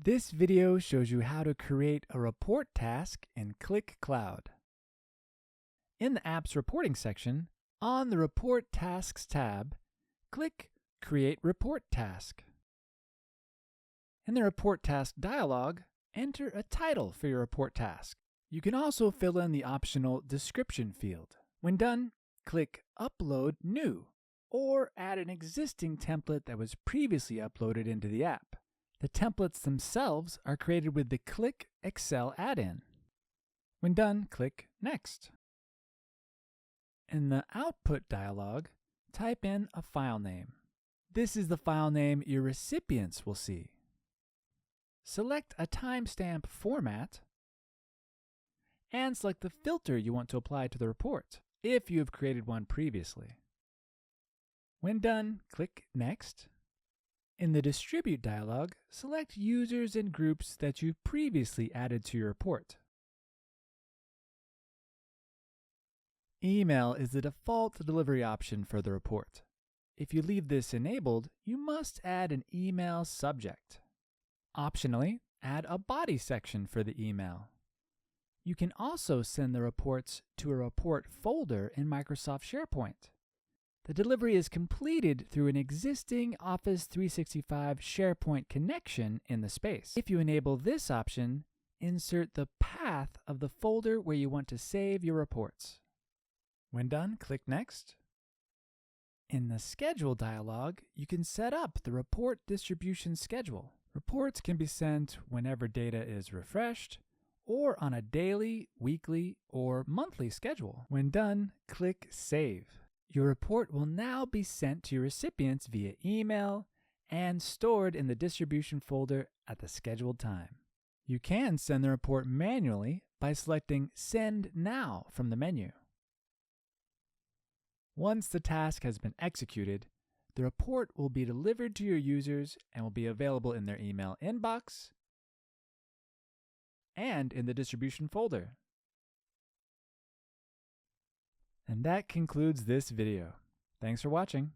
This video shows you how to create a report task in Qlik Cloud. In the app's reporting section, on the Report Tasks tab, click Create Report Task. In the Report Task dialog, enter a title for your report task. You can also fill in the optional description field. When done, click Upload New, or add an existing template that was previously uploaded into the app. The templates themselves are created with the Qlik Excel add-in. When done, click Next. In the Output dialog, type in a file name. This is the file name your recipients will see. Select a timestamp format and select the filter you want to apply to the report, if you have created one previously. When done, click Next. In the Distribute dialog, select users and groups that you previously added to your report. Email is the default delivery option for the report. If you leave this enabled, you must add an email subject. Optionally, add a body section for the email. You can also send the reports to a report folder in Microsoft SharePoint. The delivery is completed through an existing Office 365 SharePoint connection in the space. If you enable this option, insert the path of the folder where you want to save your reports. When done, click Next. In the Schedule dialog, you can set up the report distribution schedule. Reports can be sent whenever data is refreshed, or on a daily, weekly, or monthly schedule. When done, click Save. Your report will now be sent to your recipients via email and stored in the distribution folder at the scheduled time. You can send the report manually by selecting Send Now from the menu. Once the task has been executed, the report will be delivered to your users and will be available in their email inbox and in the distribution folder. And that concludes this video. Thanks for watching.